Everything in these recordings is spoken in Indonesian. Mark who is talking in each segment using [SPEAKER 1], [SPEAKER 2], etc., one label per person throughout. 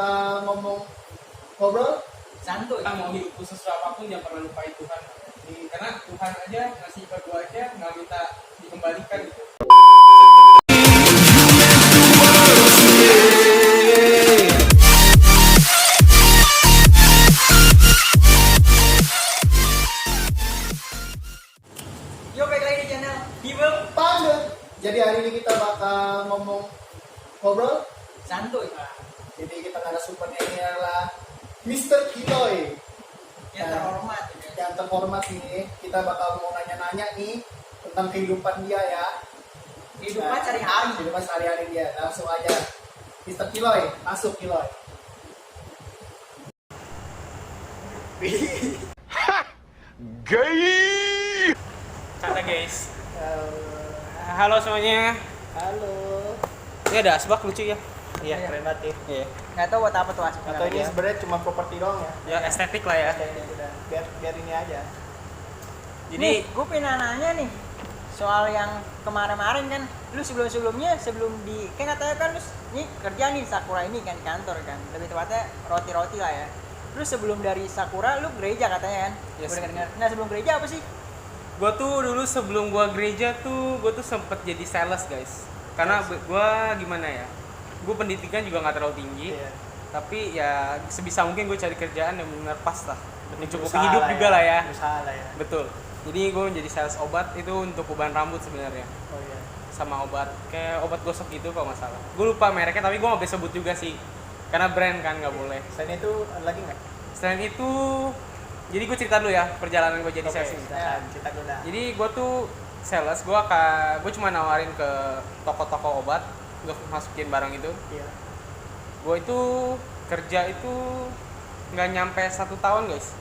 [SPEAKER 1] bakal ngobrol
[SPEAKER 2] santuy. Mau hidup khusus apapun jangan pernah lupain Tuhan. Karena Tuhan aja ngasih ke gua aja nggak minta dikembalikan gitu.
[SPEAKER 3] Yo, balik lagi di channel Hibel
[SPEAKER 1] Pandut. Jadi hari ini kita bakal ngobrol
[SPEAKER 3] santuy.
[SPEAKER 1] Jadi kita narasumbernya ini adalah Mr. Kiloy
[SPEAKER 3] Yang terhormat.
[SPEAKER 1] yang terhormat ini. Kita bakal mau nanya-nanya nih tentang kehidupan dia ya.
[SPEAKER 3] Kehidupan sehari-hari.
[SPEAKER 1] Kehidupan sehari-hari dia. Langsung aja Mr. Kiloy, masuk Kiloy.
[SPEAKER 4] Gay.
[SPEAKER 2] Kata guys. Halo semuanya.
[SPEAKER 1] Halo.
[SPEAKER 2] Ini ada asbak lucu ya.
[SPEAKER 1] Iya, keren banget ya.
[SPEAKER 2] Iya.
[SPEAKER 3] Nggak tahu buat apa tuh asbak.
[SPEAKER 1] Atau ini sebenarnya cuma properti doang ya.
[SPEAKER 2] Ya estetik lah ya.
[SPEAKER 1] Ya, udah. Biar ini aja.
[SPEAKER 2] Jadi
[SPEAKER 3] gue pengen nanya nih soal yang kemarin-kemarin kan, lu sebelum-sebelumnya sebelum di kayak katanya kan lu nih kerja nih Sakura ini kan di kantor kan, lebih tepatnya roti-roti lah ya. Lu sebelum dari Sakura lu gereja katanya kan?
[SPEAKER 2] Yes.
[SPEAKER 3] Gue dengar. Nah sebelum gereja apa sih?
[SPEAKER 2] gue tuh dulu sebelum gue gereja tuh gue tuh sempet jadi sales guys. Karena gue gimana ya? Gue pendidikan juga nggak terlalu tinggi.
[SPEAKER 1] Iya.
[SPEAKER 2] Tapi ya sebisa mungkin gue cari kerjaan yang benar pas lah. Yang cukup
[SPEAKER 1] Usaha
[SPEAKER 2] hidup
[SPEAKER 1] lah
[SPEAKER 2] juga lah ya.
[SPEAKER 1] Usaha lah ya.
[SPEAKER 2] Betul. Jadi gue menjadi sales obat itu untuk uban rambut sebenarnya.
[SPEAKER 1] Oh iya.
[SPEAKER 2] Sama obat kayak obat gosok gitu kalau nggak salah. Gue lupa mereknya tapi gue nggak bisa sebut juga sih. Karena brand kan nggak boleh.
[SPEAKER 1] Selain itu ada lagi nggak?
[SPEAKER 2] Selain itu, jadi gue cerita dulu ya perjalanan gue jadi
[SPEAKER 1] Oke,
[SPEAKER 2] sales ini.
[SPEAKER 1] cerita dulu dah.
[SPEAKER 2] Jadi gue tuh sales, gue cuma nawarin ke toko-toko obat, gue masukin barang itu.
[SPEAKER 1] Iya.
[SPEAKER 2] Gue itu kerja itu nggak nyampe 1 tahun guys,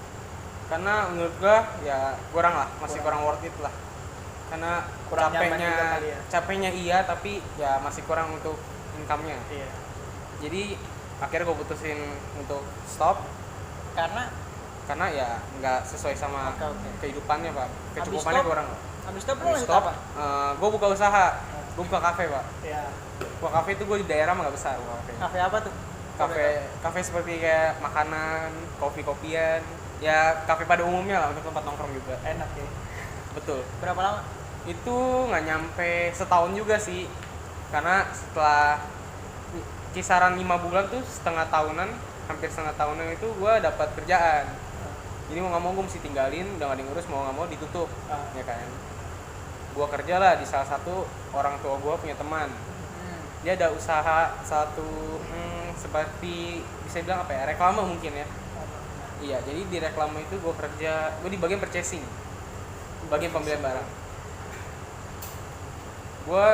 [SPEAKER 2] karena menurut gue ya kurang lah, masih kurang worth it lah. Karena
[SPEAKER 1] Kurang nyaman juga kali ya.
[SPEAKER 2] capeknya iya, tapi ya masih kurang untuk income-nya.
[SPEAKER 1] Iya.
[SPEAKER 2] Jadi akhirnya gue putusin untuk stop karena ya nggak sesuai sama
[SPEAKER 3] Oke.
[SPEAKER 2] kehidupannya pak,
[SPEAKER 3] Habis
[SPEAKER 2] kecukupannya
[SPEAKER 3] stop?
[SPEAKER 2] kurang.
[SPEAKER 3] Habis itu lu
[SPEAKER 2] Habis
[SPEAKER 3] lanjut
[SPEAKER 2] stop,
[SPEAKER 3] apa?
[SPEAKER 2] gue buka usaha, gue buka kafe pak.
[SPEAKER 1] Iya.
[SPEAKER 2] Buka kafe itu gue di daerah mah nggak besar buka kafe.
[SPEAKER 3] Kafe apa tuh?
[SPEAKER 2] Kafe seperti kayak makanan, kopi-kopian, ya kafe pada umumnya lah untuk tempat nongkrong juga.
[SPEAKER 1] Enak ya.
[SPEAKER 2] Betul.
[SPEAKER 3] Berapa lama?
[SPEAKER 2] Itu nggak nyampe setahun juga sih, karena setelah kisaran 5 bulan tuh setengah tahunan, hampir setengah tahunan itu gue dapat kerjaan. Jadi mau nggak mau gue mesti tinggalin, udah nggak diurus, mau nggak mau ditutup, ya kan. Gue kerja lah di salah satu orang tua gue punya teman. Dia ada usaha satu seperti bisa bilang apa ya, reklame mungkin ya. Iya, jadi di reklame itu gue kerja, gue di bagian purchasing, bagian pembelian barang. Gue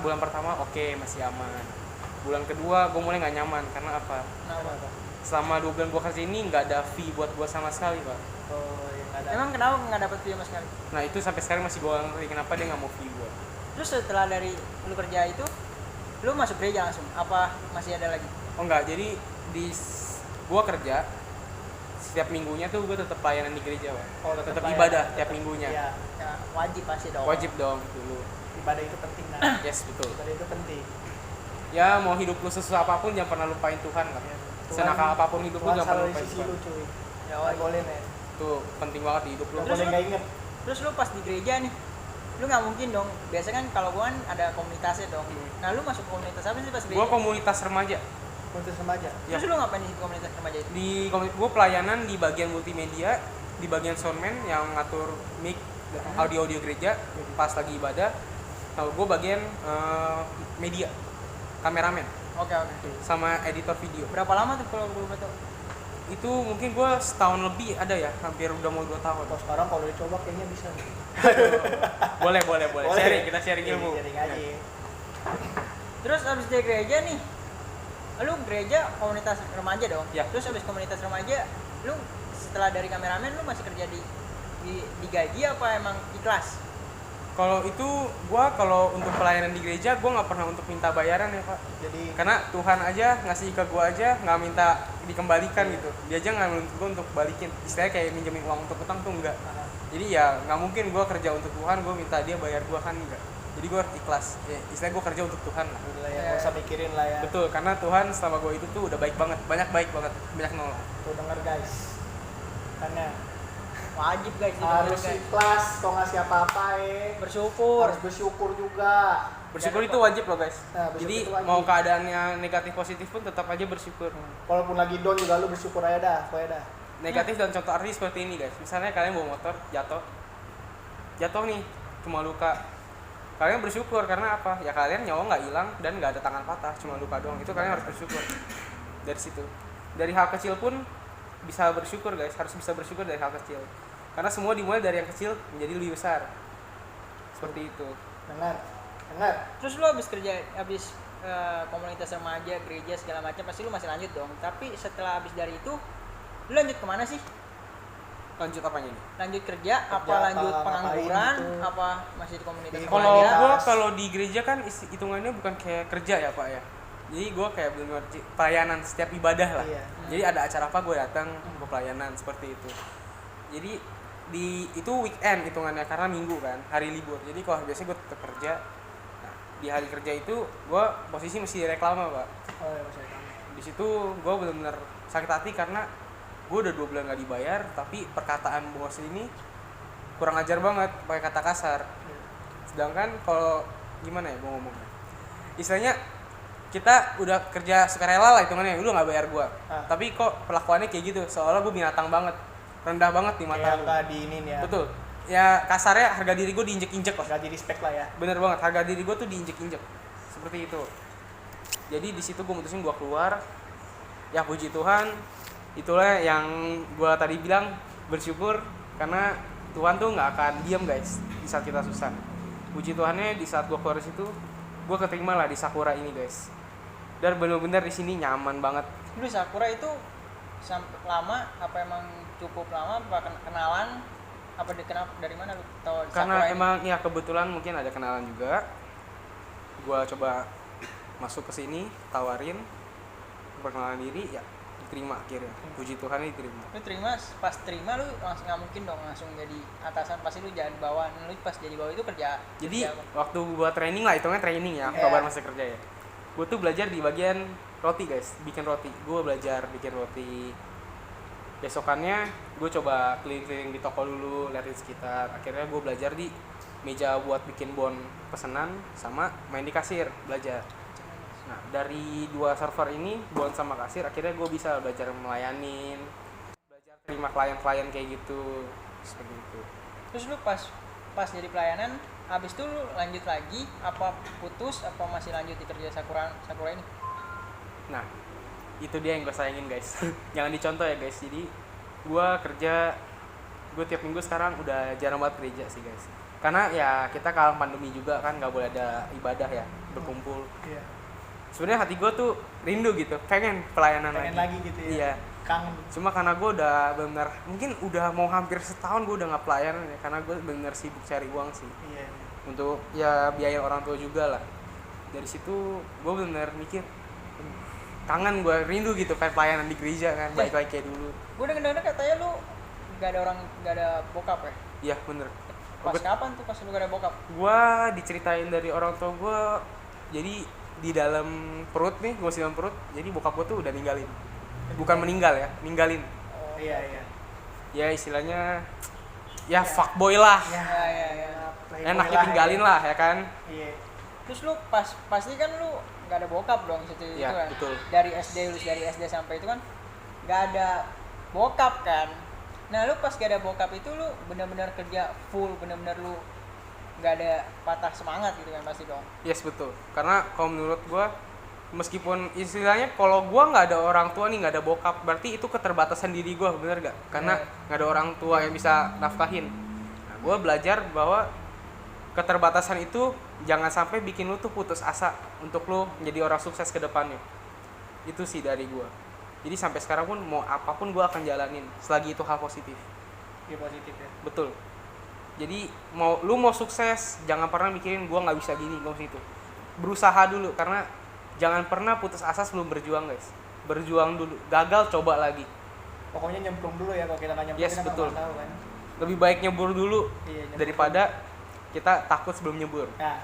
[SPEAKER 2] bulan pertama oke, masih aman. Bulan kedua gue mulai nggak nyaman karena apa?
[SPEAKER 3] Kenapa?
[SPEAKER 2] Selama 2 bulan gue kerja ini nggak ada fee buat gue sama sekali pak.
[SPEAKER 1] Oh iya, nggak ada.
[SPEAKER 3] Emang kenapa nggak dapat fee sama sekali?
[SPEAKER 2] Nah itu sampai sekarang masih gue ngerti kenapa dia nggak mau fee gue.
[SPEAKER 3] Terus setelah dari lu kerja itu, lu masuk gereja langsung? Apa masih ada lagi?
[SPEAKER 2] Oh enggak, jadi gue kerja setiap minggunya tuh gue tetap pelayanan di gereja pak.
[SPEAKER 1] Oh,
[SPEAKER 2] tetap
[SPEAKER 1] pelayanan,
[SPEAKER 2] ibadah
[SPEAKER 1] tetap.
[SPEAKER 2] tiap minggunya.
[SPEAKER 1] Iya.
[SPEAKER 3] Ya, wajib pasti dong.
[SPEAKER 2] Wajib dong dulu.
[SPEAKER 1] Ibadah itu penting kan.
[SPEAKER 2] Yes betul.
[SPEAKER 1] Ibadah itu penting.
[SPEAKER 2] Ya mau hidup lu sesusah apapun jangan pernah lupain Tuhan lah.
[SPEAKER 1] Iya.
[SPEAKER 2] Senakal apapun hidup lu
[SPEAKER 1] Tuhan
[SPEAKER 2] jangan pernah
[SPEAKER 1] selalu di
[SPEAKER 2] lupain
[SPEAKER 1] sisi
[SPEAKER 2] Tuhan.
[SPEAKER 1] lu cuy.
[SPEAKER 3] Ya,
[SPEAKER 1] Nggak boleh men.
[SPEAKER 2] Itu penting banget di hidup lu.
[SPEAKER 1] Nggak
[SPEAKER 3] Terus
[SPEAKER 1] boleh
[SPEAKER 3] lu-
[SPEAKER 1] nggak inget.
[SPEAKER 3] Terus lu pas di gereja nih, lu nggak mungkin dong. Biasa kan kalau gua kan ada komunitasnya dong. Nah lu masuk komunitas apa sih pas gereja?
[SPEAKER 2] Gue komunitas remaja.
[SPEAKER 1] Untuk remaja.
[SPEAKER 2] Ya.
[SPEAKER 3] Terus lu ngapain di komunitas remaja itu?
[SPEAKER 2] Gue pelayanan di bagian multimedia, di bagian soundman yang ngatur mic audio gereja pas lagi ibadah. Nah, gue bagian media, kameramen
[SPEAKER 3] Oke.
[SPEAKER 2] sama editor video.
[SPEAKER 3] Berapa lama tuh kalau boleh tahu?
[SPEAKER 2] Itu mungkin gue setahun lebih ada ya, hampir udah mau 2 tahun.
[SPEAKER 1] Kalau sekarang kalau dicoba kayaknya bisa.
[SPEAKER 2] Boleh. Sharing, kita sharing
[SPEAKER 1] Iya,
[SPEAKER 2] ilmu.
[SPEAKER 1] sharing aja.
[SPEAKER 3] Terus abis dari gereja nih, lu gereja komunitas remaja dong.
[SPEAKER 2] Ya.
[SPEAKER 3] Terus abis komunitas remaja, lu setelah dari kameramen lu masih kerja di gaji apa emang ikhlas?
[SPEAKER 2] Kalau itu kalau untuk pelayanan di gereja gue nggak pernah untuk minta bayaran ya pak.
[SPEAKER 1] Jadi
[SPEAKER 2] Karena Tuhan aja ngasih ke gue aja nggak minta dikembalikan gitu. Dia aja nggak menuntut gue untuk balikin. Istilahnya kayak minjemin uang untuk utang tuh enggak. Jadi ya nggak mungkin gue kerja untuk Tuhan gue minta dia bayar gue kan enggak. Jadi gue harus ikhlas. Ya, istilahnya gue kerja untuk Tuhan lah.
[SPEAKER 1] Udah ya, nggak usah mikirin lah ya.
[SPEAKER 2] Betul, karena Tuhan selama gue itu tuh udah baik banget, banyak baik banget, banyak nolong.
[SPEAKER 1] Tuh denger guys. Karena
[SPEAKER 3] Wajib guys,
[SPEAKER 1] harus
[SPEAKER 3] guys.
[SPEAKER 1] ikhlas kalau ngasih apa-apa
[SPEAKER 3] Bersyukur.
[SPEAKER 1] harus bersyukur juga.
[SPEAKER 2] Bersyukur itu wajib loh guys.
[SPEAKER 1] Nah, bersyukur
[SPEAKER 2] Jadi
[SPEAKER 1] itu wajib.
[SPEAKER 2] mau keadaannya negatif positif pun tetap aja bersyukur.
[SPEAKER 1] Walaupun lagi down juga lu bersyukur aja dah, pokoknya dah.
[SPEAKER 2] Negatif dan contoh arti seperti ini guys. Misalnya kalian bawa motor jatuh nih, cuma luka. Kalian bersyukur karena apa? Ya kalian nyawa nggak hilang dan nggak ada tangan patah, cuma luka doang. Itu kalian harus bersyukur. Dari situ. Dari hal kecil pun bisa bersyukur guys. Harus bisa bersyukur dari hal kecil. Karena semua dimulai dari yang kecil menjadi lebih besar. Seperti itu.
[SPEAKER 1] Dengar.
[SPEAKER 3] Terus lu habis kerja, habis komunitas remaja, gereja segala macam, pasti lu masih lanjut dong. Tapi setelah habis dari itu, lu lanjut kemana sih?
[SPEAKER 2] Lanjut apanya nih?
[SPEAKER 3] Lanjut kerja, apa
[SPEAKER 1] Kerja
[SPEAKER 3] lanjut
[SPEAKER 1] apa,
[SPEAKER 3] pengangguran,
[SPEAKER 1] ngapain gitu.
[SPEAKER 3] apa masih di komunitas
[SPEAKER 1] Di
[SPEAKER 2] Kalau
[SPEAKER 3] remaja?
[SPEAKER 2] gua kalau di gereja kan hitungannya bukan kayak kerja ya Pak ya. Jadi gua kayak benar pelayanan setiap ibadah lah.
[SPEAKER 1] Iya.
[SPEAKER 2] Jadi ada acara apa gue datang ke pelayanan seperti itu. Jadi itu weekend hitungannya karena minggu kan, hari libur. Jadi kalau biasanya gue tetap kerja. Nah, di hari kerja itu gue posisi mesti reklama Pak.
[SPEAKER 1] Oh ya, masih ada.
[SPEAKER 2] Di situ gue benar-benar sakit hati karena gue udah 2 bulan gak dibayar, tapi perkataan bos ini kurang ajar banget, pakai kata kasar. Sedangkan kalau gimana ya gue ngomongnya, istilahnya kita udah kerja sukarela lah hitungannya, lu nggak bayar gue, tapi kok perlakuannya kayak gitu, seolah gue binatang banget, rendah banget di mata
[SPEAKER 1] Kayak
[SPEAKER 2] lu.
[SPEAKER 1] nggak diinin ya.
[SPEAKER 2] Betul. Ya kasarnya harga diri gue diinjek-injek lah.
[SPEAKER 1] Nggak di respect lah ya.
[SPEAKER 2] Bener banget, harga diri gue tuh diinjek-injek seperti itu. Jadi di situ gue mutusin gue keluar. Ya puji Tuhan, itulah yang gue tadi bilang, bersyukur karena Tuhan tuh nggak akan diam guys di saat kita susah. Puji Tuhannya di saat gue keluar situ, gue keterima lah di Sakura ini guys. Dan bener-bener di sini nyaman banget.
[SPEAKER 3] Lu Sakura itu sampai lama, apa emang cukup lama, apa kenalan, apa dikenal dari mana lu tahu
[SPEAKER 2] Karena
[SPEAKER 3] Sakura ini?
[SPEAKER 2] emang ya kebetulan mungkin ada kenalan juga. Gue coba masuk ke sini, tawarin perkenalan diri, ya diterima akhirnya. Puji Tuhan diterima.
[SPEAKER 3] Lu terima, pas terima lu langsung nggak mungkin dong langsung jadi atasan, pasti lu jadi bawah. Lu pas jadi bawah itu kerja.
[SPEAKER 2] Jadi
[SPEAKER 3] kerja apa?
[SPEAKER 2] waktu gua training lah, hitungnya training ya, kabar masa kerja ya. Gua tuh belajar di bagian roti guys, bikin roti. Gua belajar bikin roti. Besokannya gue coba keliling-keliling di toko dulu, liatin sekitar. Akhirnya gue belajar di meja buat bikin bon pesanan sama main di kasir, belajar. Nah dari 2 server ini, bon sama kasir, akhirnya gue bisa belajar melayanin, belajar terima klien-klien kayak gitu, seperti itu.
[SPEAKER 3] Terus lu pas jadi pelayanan, habis itu lu lanjut lagi, apa putus, apa masih lanjut di kerja Sakura ini?
[SPEAKER 2] Nah, itu dia yang gue sayangin guys. Jangan dicontoh ya guys. Jadi gue tiap minggu sekarang udah jarang banget gereja sih guys. Karena ya kita kalau pandemi juga kan nggak boleh ada ibadah ya, berkumpul.
[SPEAKER 1] Iya.
[SPEAKER 2] Sebenarnya hati gue tuh rindu gitu, pengen pelayanan
[SPEAKER 1] Pengen lagi gitu ya.
[SPEAKER 2] Iya.
[SPEAKER 1] Kangen.
[SPEAKER 2] Cuma karena gue udah benar, mungkin udah mau hampir setahun gue udah nggak pelayanan ya, karena gue bener sibuk cari uang sih.
[SPEAKER 1] Iya.
[SPEAKER 2] Untuk ya biaya orang tua juga lah. Dari situ gue bener mikir, kangen, gue rindu gitu kayak pelayanan di gereja kan, baik lagi kayak dulu.
[SPEAKER 3] Gue denger katanya lu gak ada bokap ya?
[SPEAKER 2] Iya bener.
[SPEAKER 3] Pas kapan tuh pas lu gak ada bokap?
[SPEAKER 2] Gue diceritain dari orang tua gue, jadi di dalam perut nih, gue masih dalam perut, jadi bokap gue tuh udah ninggalin. Bukan meninggal ya, ninggalin.
[SPEAKER 1] Oh iya iya.
[SPEAKER 2] Ya istilahnya ya fuckboy lah.
[SPEAKER 1] Ya.
[SPEAKER 2] Enaknya tinggalin lah ya kan.
[SPEAKER 1] Iya.
[SPEAKER 3] Terus lu pasti kan lu gak ada bokap dong situ
[SPEAKER 2] Iya,
[SPEAKER 3] itu kan.
[SPEAKER 2] betul.
[SPEAKER 3] Dari SD sampai itu kan gak ada bokap kan. Nah, lu pas gak ada bokap itu lu benar-benar kerja full, benar-benar lu gak ada patah semangat gitu kan pasti dong.
[SPEAKER 2] Yes betul. Karena kalau menurut gue, meskipun istilahnya kalau gue nggak ada orang tua nih, nggak ada bokap, berarti itu keterbatasan diri gue, bener gak? Karena nggak ada orang tua yang bisa nafkahin. Nah, gue belajar bahwa keterbatasan itu jangan sampai bikin lu tuh putus asa untuk lu menjadi orang sukses ke depannya. Itu sih dari gue. Jadi sampai sekarang pun mau apapun gue akan jalanin selagi itu hal positif.
[SPEAKER 1] Iya positif ya.
[SPEAKER 2] Betul. Jadi lu mau sukses, jangan pernah mikirin gue nggak bisa gini, gue harus itu. Berusaha dulu, karena jangan pernah putus asa sebelum berjuang guys. Berjuang dulu, gagal coba lagi.
[SPEAKER 1] Pokoknya nyemplung dulu ya, kalau kita nggak nyemplung
[SPEAKER 2] Yes,
[SPEAKER 1] kita nggak
[SPEAKER 2] betul.
[SPEAKER 1] tahu kan.
[SPEAKER 2] Lebih baik nyebur dulu
[SPEAKER 1] Iya, nyemplung
[SPEAKER 2] daripada kita takut sebelum nyebur.
[SPEAKER 1] Nah,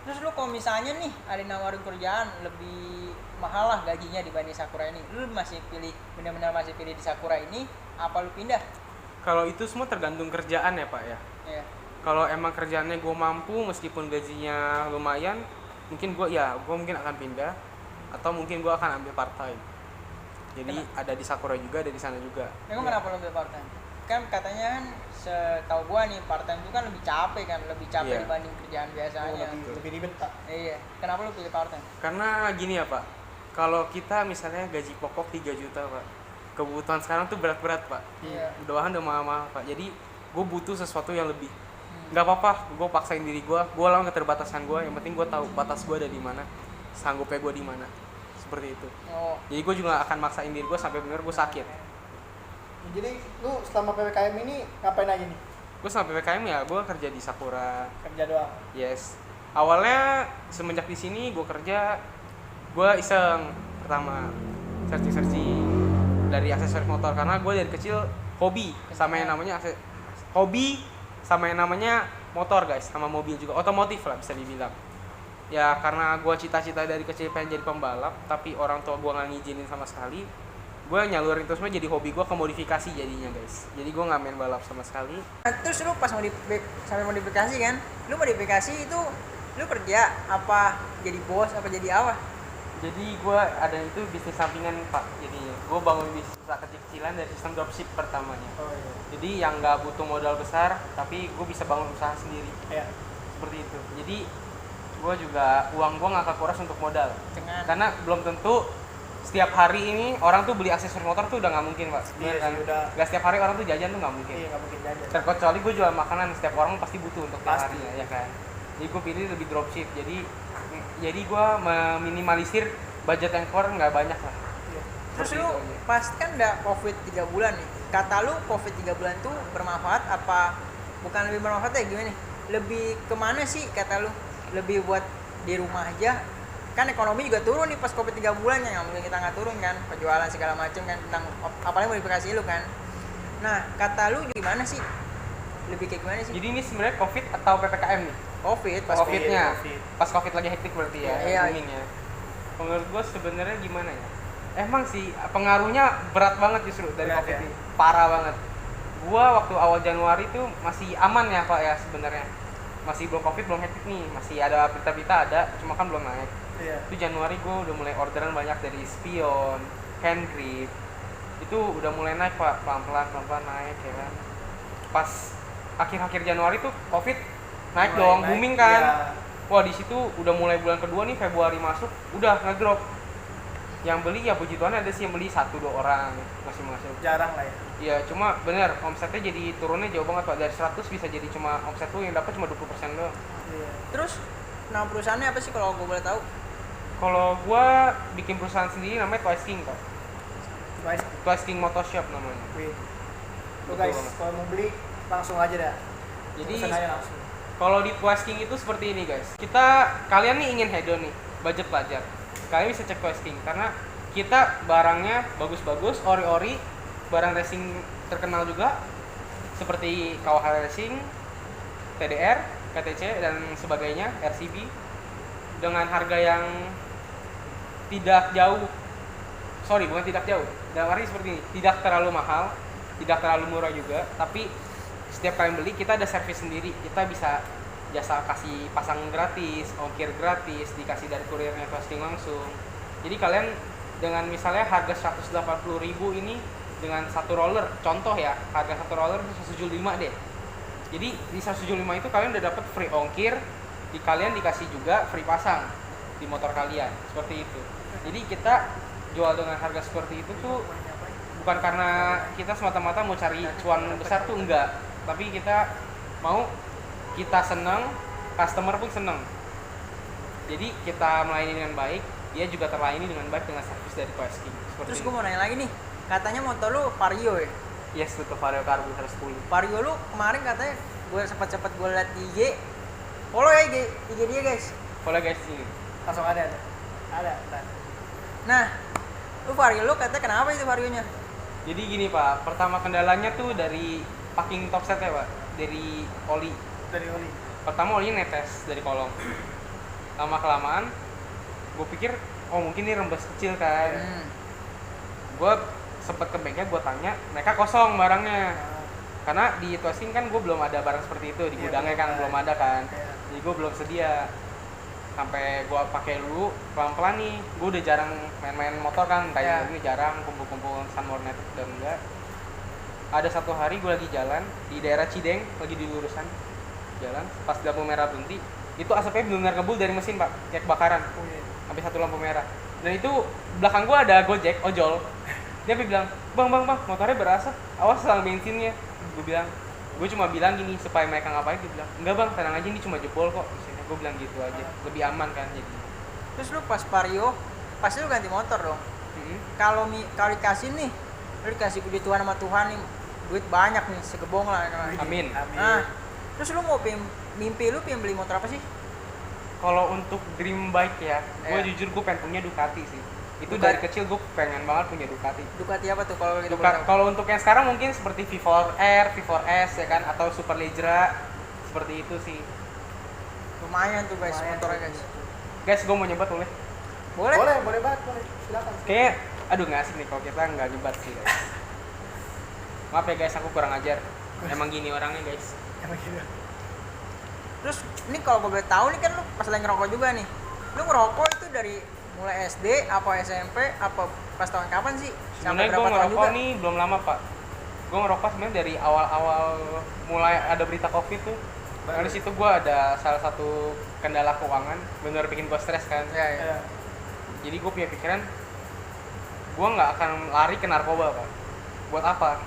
[SPEAKER 3] Terus lu kalau misalnya nih ada nawarin kerjaan lebih mahal lah gajinya dibanding Sakura ini, lu masih pilih, benar-benar masih pilih di Sakura ini apa lu pindah?
[SPEAKER 2] Kalau itu semua tergantung kerjaan ya Pak ya.
[SPEAKER 3] Iya.
[SPEAKER 2] Kalau emang kerjaannya gue mampu meskipun gajinya lumayan, mungkin gue mungkin akan pindah, atau mungkin gue akan ambil part time. Jadi ada di Sakura juga, ada di sana juga.
[SPEAKER 3] Emang kenapa lu ambil part time? Kan katanya kan setahu gua nih part time itu kan lebih capek kan, lebih capek
[SPEAKER 2] Iya.
[SPEAKER 3] dibanding kerjaan biasanya.
[SPEAKER 1] lebih ribet Pak.
[SPEAKER 3] Iya. Kenapa lu pilih part time?
[SPEAKER 2] Karena gini ya Pak, kalau kita misalnya gaji pokok 3 juta Pak, kebutuhan sekarang tuh berat-berat Pak.
[SPEAKER 3] Iya.
[SPEAKER 2] Udah mahal-mahal Pak. Jadi gue butuh sesuatu yang lebih. Nggak apa-apa, gue paksain diri gue lawan keterbatasan gue. Yang penting gue tahu batas gue ada di mana, sanggupnya gue di mana. Seperti itu.
[SPEAKER 3] Oh.
[SPEAKER 2] Jadi gue juga akan maksain diri gue sampai benar gue sakit.
[SPEAKER 1] Jadi lu selama PPKM ini ngapain aja nih?
[SPEAKER 2] Gue sama PPKM ya, gue kerja di Sakura.
[SPEAKER 1] Kerja doang.
[SPEAKER 2] Yes. Awalnya semenjak di sini gue kerja, gue iseng pertama searching dari aksesoris motor karena gue dari kecil hobi sama yang namanya motor guys, sama mobil juga, otomotif lah bisa dibilang. Ya karena gue cita-cita dari kecil pengen jadi pembalap, tapi orang tua gue nggak ngizinin sama sekali. Gue nyalurin itu semua jadi hobi gue ke modifikasi jadinya guys. Jadi gue nggak main balap sama sekali.
[SPEAKER 3] Nah, terus lu pas sampai modifikasi kan, lu modifikasi itu lu kerja apa jadi bos apa jadi apa?
[SPEAKER 2] Jadi gue ada itu bisnis sampingan Pak. Jadi gue bangun bisnis usaha kecil-kecilan dari sistem dropship pertamanya.
[SPEAKER 1] Oh iya.
[SPEAKER 2] Jadi yang nggak butuh modal besar, tapi gue bisa bangun usaha sendiri.
[SPEAKER 1] Iya.
[SPEAKER 2] Seperti itu. Jadi gue juga uang gue nggak kekuras untuk modal. Karena belum tentu setiap hari ini orang tuh beli aksesoris motor tuh udah nggak mungkin Pak.
[SPEAKER 1] Iya
[SPEAKER 2] kan?
[SPEAKER 1] sih, udah.
[SPEAKER 2] Nggak setiap hari orang tuh jajan tuh nggak mungkin.
[SPEAKER 1] Iya, nggak mungkin jajan.
[SPEAKER 2] Terkecuali gue jual makanan, setiap orang pasti butuh untuk tiap
[SPEAKER 1] Pasti.
[SPEAKER 2] hari ya kan. Jadi gue pilih lebih dropship. Jadi gue meminimalisir budget yang keluar nggak banyak lah.
[SPEAKER 1] Iya.
[SPEAKER 3] Terus
[SPEAKER 2] Seperti
[SPEAKER 3] lu
[SPEAKER 2] itu aja.
[SPEAKER 3] pas kan udah covid 3 bulan nih, kata lu covid 3 bulan tuh bermanfaat apa bukan lebih bermanfaat ya gimana nih? Lebih kemana sih kata lu? Lebih buat di rumah aja, kan ekonomi juga turun nih pas covid 3 bulan, yang mungkin kita nggak turun kan, penjualan segala macam kan, tentang apalagi modifikasi lu kan. Nah kata lu gimana sih, lebih kayak gimana sih?
[SPEAKER 2] Jadi ini sebenarnya COVID atau PPKM nih?
[SPEAKER 3] Covid pas
[SPEAKER 2] COVID-nya.
[SPEAKER 1] Covid.
[SPEAKER 2] Pas COVID lagi hektik berarti ya,
[SPEAKER 3] Iya.
[SPEAKER 2] booming ya. Menurut gue sebenarnya gimana ya? Emang sih pengaruhnya berat banget justru dari
[SPEAKER 1] Berat,
[SPEAKER 2] COVID
[SPEAKER 1] ya?
[SPEAKER 2] ini. Parah banget. Gua waktu awal Januari tuh masih aman ya Pak ya sebenarnya. Masih belum COVID, belum hektik nih. Masih ada berita-berita ada, cuma kan belum naik.
[SPEAKER 1] Iya.
[SPEAKER 2] Itu Januari gue udah mulai orderan banyak dari spion, hand grip. Itu udah mulai naik Pak, pelan-pelan naik ya kan. Pas akhir-akhir Januari tuh COVID naik
[SPEAKER 1] Mulai
[SPEAKER 2] dong,
[SPEAKER 1] naik,
[SPEAKER 2] booming kan.
[SPEAKER 1] iya.
[SPEAKER 2] Wah di situ udah mulai bulan kedua nih, Februari masuk, udah ngedrop. Yang beli ya puji Tuhan ada sih yang beli 1-2 orang masih menghasilkan.
[SPEAKER 1] Jarang lah ya.
[SPEAKER 2] Iya cuma bener omsetnya jadi turunnya jauh banget Pak, dari 100 bisa jadi cuma omset tuh yang dapat cuma 20% doang.
[SPEAKER 1] Iya.
[SPEAKER 3] Terus nama perusahaannya apa sih kalau gue boleh tahu?
[SPEAKER 2] Kalau gua bikin perusahaan sendiri namanya Twice King Pak.
[SPEAKER 1] Guys,
[SPEAKER 2] Twice King Motor Shop namanya.
[SPEAKER 1] wih. Tuh
[SPEAKER 2] Betul
[SPEAKER 1] guys,
[SPEAKER 2] banget.
[SPEAKER 1] kalau mau beli langsung aja dah.
[SPEAKER 2] Jadi
[SPEAKER 1] Pesan aja langsung.
[SPEAKER 2] kalau di Twice King itu seperti ini guys. Kalian nih ingin hedon nih, budget pelajar. Kalian bisa cek Twice King karena kita barangnya bagus-bagus, ori-ori, barang racing terkenal juga seperti KWH Racing, TDR, KTC dan sebagainya, RCB dengan harga yang tidak jauh. Sorry, bukan tidak jauh. Dalam arti seperti ini, tidak terlalu mahal, tidak terlalu murah juga, tapi setiap kalian beli kita ada servis sendiri. Kita bisa jasa kasih pasang gratis, ongkir gratis, dikasih dari kurirnya posting langsung. Jadi kalian dengan misalnya harga 180.000 ini dengan satu roller, contoh ya, harga satu roller itu 175 deh. Jadi di 175 itu kalian udah dapat free ongkir, kalian dikasih juga free pasang di motor kalian, seperti itu. Jadi kita jual dengan harga seperti itu tuh bukan karena kita semata-mata mau cari cuan besar tuh enggak, tapi kita mau kita seneng, customer pun seneng. Jadi kita melayani dengan baik, dia juga terlayani dengan baik dengan servis dari Twice King.
[SPEAKER 3] Terus gue mau nanya lagi nih, katanya motor lu Vario ya?
[SPEAKER 2] Yes, betul, Vario Carbo 110.
[SPEAKER 3] Vario lu kemarin katanya gue cepet gue liat di IG, follow ya IG dia guys.
[SPEAKER 2] Boleh guys ini.
[SPEAKER 1] Langsung ada. Ada. Ntar.
[SPEAKER 3] Nah, lu Vario lu katanya kenapa itu Varionya?
[SPEAKER 2] Jadi gini Pak, pertama kendalanya tuh dari packing topset ya Pak, dari oli.
[SPEAKER 1] Dari oli.
[SPEAKER 2] Pertama olinya netes dari kolong. lama kelamaan gue pikir oh mungkin ini rembes kecil kan. Gue sempet ke bengkel, gue tanya, mereka kosong barangnya. Karena di Tuasin kan gue belum ada barang seperti itu, di gudangnya kan belum ada kan. Jadi gue belum sedia. Sampai gue pakai dulu pelan-pelan nih. Gue udah jarang main-main motor kan, kayak ini jarang kumpul-kumpul Sunmore United udah enggak. Ada satu hari gue lagi jalan di daerah Cideng, lagi di lurusan jalan, pas lampu merah berhenti, itu asapnya benar ngebul dari mesin pak, kayak kebakaran. Sampai satu lampu merah. Dan itu belakang gue ada Gojek, ojol. Dia bilang, bang, motornya berasap, awas selang bensinnya. Gue bilang, gue cuma bilang gini supaya mereka ngapain. Dia bilang, enggak bang, tenang aja, ini cuma jebol kok. Misalnya gue bilang gitu aja, lebih aman kan jadi.
[SPEAKER 3] Terus lu pas Vario, pasti lu ganti motor dong. Kalau dikasih nih, lu dikasih begituan sama Tuhan nih, duit banyak nih, segebong lah.
[SPEAKER 2] Amin.
[SPEAKER 3] Nah, terus lu mau mimpi lu pengen beli motor apa sih?
[SPEAKER 2] Kalau untuk dream bike ya, gue jujur gue pengen punya Ducati sih. Itu
[SPEAKER 3] Ducati.
[SPEAKER 2] dari kecil gue pengen banget punya Ducati.
[SPEAKER 3] Ducati apa tuh kalau gitu?
[SPEAKER 2] Kalau untuk yang sekarang mungkin seperti V4R, V4S ya kan, atau Superleggera, seperti itu sih.
[SPEAKER 3] Lumayan tuh guys, motornya guys.
[SPEAKER 2] Guys, gue mau nyebat boleh?
[SPEAKER 1] Boleh banget, boleh. Silakan.
[SPEAKER 2] Kayak, aduh nggak asik nih kalau kita nggak nyebat sih guys. Maaf ya guys, aku kurang ajar. Emang gini orangnya guys.
[SPEAKER 3] Terus ini kalau gue boleh tahu nih kan lu pas lagi ngerokok juga nih. Lu ngerokok itu dari mulai SD apa SMP apa pas tahun kapan sih?
[SPEAKER 2] Sebenarnya gue ngerokok nih belum lama pak. Gue ngerokok sebenarnya dari awal-awal mulai ada berita COVID tuh. Karena di situ gue ada salah satu kendala keuangan, benar bikin gue stres kan.
[SPEAKER 3] Iya.
[SPEAKER 2] Jadi gue punya pikiran, gue nggak akan lari ke narkoba pak. Buat apa?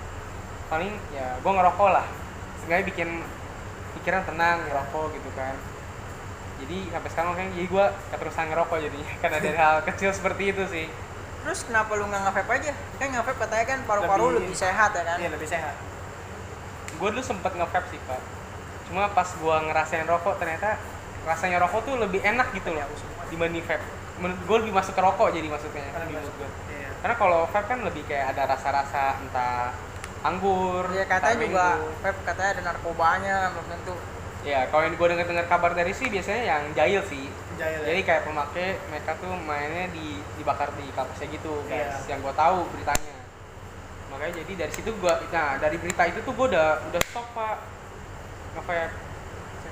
[SPEAKER 2] Paling ya gue ngerokok lah. Seenggaknya bikin pikiran tenang, ngerokok gitu kan. Jadi sampai sekarang makanya jadi gue keterusan ngerokok jadinya karena dari hal kecil seperti itu sih.
[SPEAKER 3] Terus kenapa lu nggak nge-vape aja? Kan nge-vape katanya kan paru-paru lebih sehat ya kan?
[SPEAKER 1] Iya, lebih sehat.
[SPEAKER 2] Gue dulu sempet nge-vape sih pak. Cuma pas gue ngerasain rokok ternyata rasanya rokok tuh lebih enak gitu loh dibanding vape. Menurut gue lebih masuk ke rokok jadi maksudnya. Menurut gue. Karena kalau vape kan lebih kayak ada rasa-rasa entah anggur.
[SPEAKER 3] Iya katanya juga vape katanya ada narkobanya, belum tentu.
[SPEAKER 2] Ya kalau yang gue dengar kabar dari sih biasanya yang jahil sih.
[SPEAKER 1] Jahil, ya?
[SPEAKER 2] Jadi kayak pemakai mereka tuh mainnya dibakar di kapasnya gitu guys.
[SPEAKER 1] Iya.
[SPEAKER 2] Yang gue tahu beritanya. Makanya jadi dari situ dari berita itu tuh gue udah stop pak nge-vape.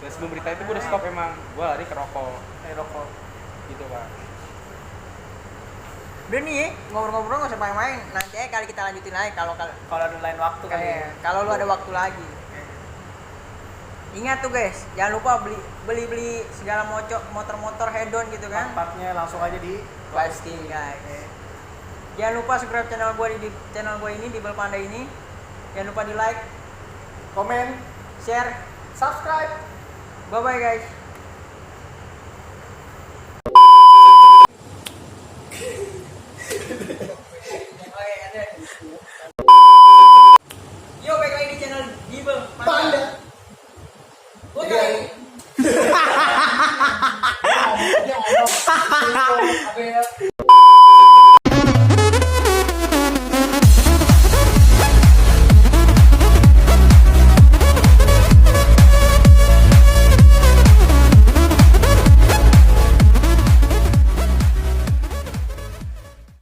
[SPEAKER 2] Dan sebelum berita itu gue udah stop emang. Gue lari ke rokok.
[SPEAKER 1] Rokok.
[SPEAKER 2] Gitu pak.
[SPEAKER 3] Udah nih ngobrol-ngobrol nggak usah main-main. Nanti aja kali kita lanjutin lagi kalau
[SPEAKER 1] Ada lain waktu kan.
[SPEAKER 3] kalau lu ada waktu lagi. Ingat tuh guys, jangan lupa beli segala motor-motor hedon gitu kan.
[SPEAKER 1] Part-partnya langsung aja di
[SPEAKER 3] Pasti guys. Jangan lupa subscribe channel gue di channel gue ini di Bel Panda ini. Jangan lupa di like,
[SPEAKER 1] komen,
[SPEAKER 3] share,
[SPEAKER 1] subscribe.
[SPEAKER 3] bye bye guys. Yo balik lagi di channel di Bel Panda. Oke.